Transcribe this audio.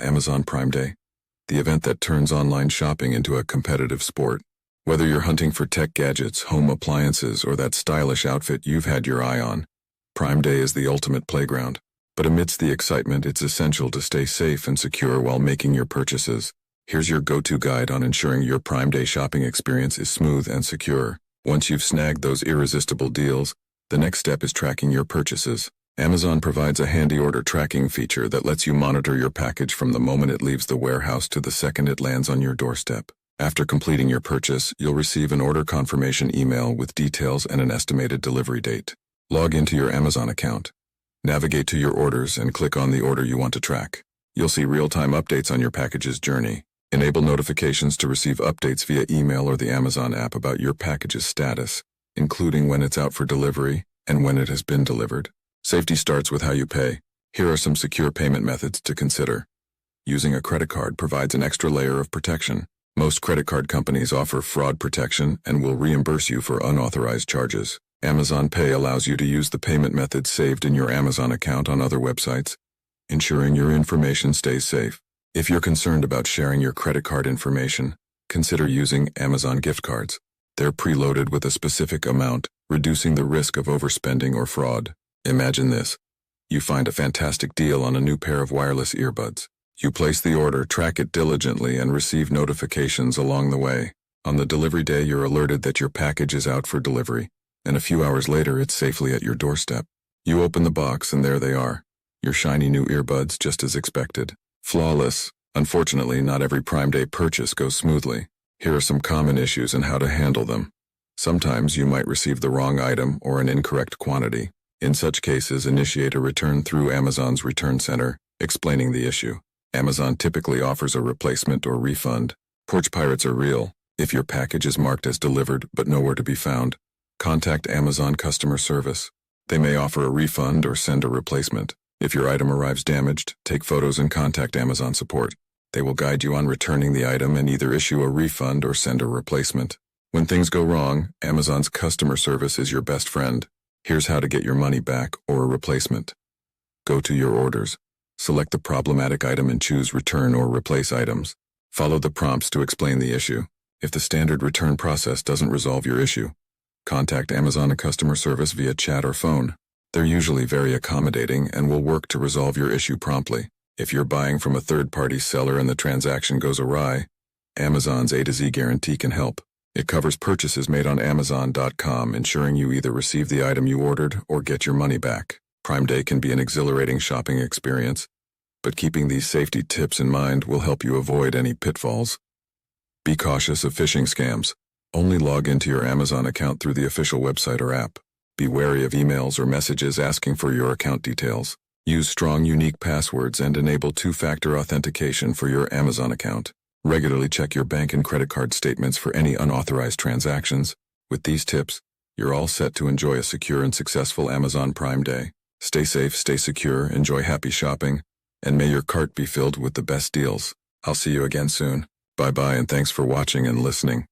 Amazon Prime Day, the event that turns online shopping into a competitive sport. Whether you're hunting for tech gadgets, home appliances, or that stylish outfit you've had your eye on, Prime Day is the ultimate playground. But amidst the excitement, it's essential to stay safe and secure while making your purchases. Here's your go-to guide on ensuring your Prime Day shopping experience is smooth and secure. Once you've snagged those irresistible deals, the next step is tracking your purchases. Amazon provides a handy order tracking feature that lets you monitor your package from the moment it leaves the warehouse to the second it lands on your doorstep. After completing your purchase, you'll receive an order confirmation email with details and an estimated delivery date. Log into your Amazon account. Navigate to your orders and click on the order you want to track. You'll see real-time updates on your package's journey. Enable notifications to receive updates via email or the Amazon app about your package's status, including when it's out for delivery and when it has been delivered. Safety starts with how you pay. Here are some secure payment methods to consider. Using a credit card provides an extra layer of protection. Most credit card companies offer fraud protection and will reimburse you for unauthorized charges. Amazon Pay allows you to use the payment method saved in your Amazon account on other websites, ensuring your information stays safe. If you're concerned about sharing your credit card information, consider using Amazon gift cards. They're preloaded with a specific amount, reducing the risk of overspending or fraud. Imagine this. You find a fantastic deal on a new pair of wireless earbuds. You place the order, track it diligently, and receive notifications along the way. On the delivery day, you're alerted that your package is out for delivery, and a few hours later, it's safely at your doorstep. You open the box, and there they are. Your shiny new earbuds, just as expected. Flawless. Unfortunately, not every Prime Day purchase goes smoothly. Here are some common issues and how to handle them. Sometimes you might receive the wrong item or an incorrect quantity. In such cases, initiate a return through Amazon's Return Center, explaining the issue. Amazon typically offers a replacement or refund. Porch pirates are real. If your package is marked as delivered but nowhere to be found, contact Amazon customer service. They may offer a refund or send a replacement. If your item arrives damaged, take photos and contact Amazon support. They will guide you on returning the item and either issue a refund or send a replacement. When things go wrong, Amazon's customer service is your best friend. Here's how to get your money back or a replacement. Go to your orders. Select the problematic item and choose Return or Replace items. Follow the prompts to explain the issue. If the standard return process doesn't resolve your issue, contact Amazon customer service via chat or phone. They're usually very accommodating and will work to resolve your issue promptly. If you're buying from a third-party seller and the transaction goes awry, Amazon's A to Z guarantee can help. It covers purchases made on Amazon.com, ensuring you either receive the item you ordered or get your money back. Prime Day can be an exhilarating shopping experience, but keeping these safety tips in mind will help you avoid any pitfalls. Be cautious of phishing scams. Only log into your Amazon account through the official website or app. Be wary of emails or messages asking for your account details. Use strong, unique passwords and enable two-factor authentication for your Amazon account. Regularly check your bank and credit card statements for any unauthorized transactions. With these tips, you're all set to enjoy a secure and successful Amazon Prime Day. Stay safe, stay secure, enjoy happy shopping, and may your cart be filled with the best deals. I'll see you again soon. Bye-bye and thanks for watching and listening.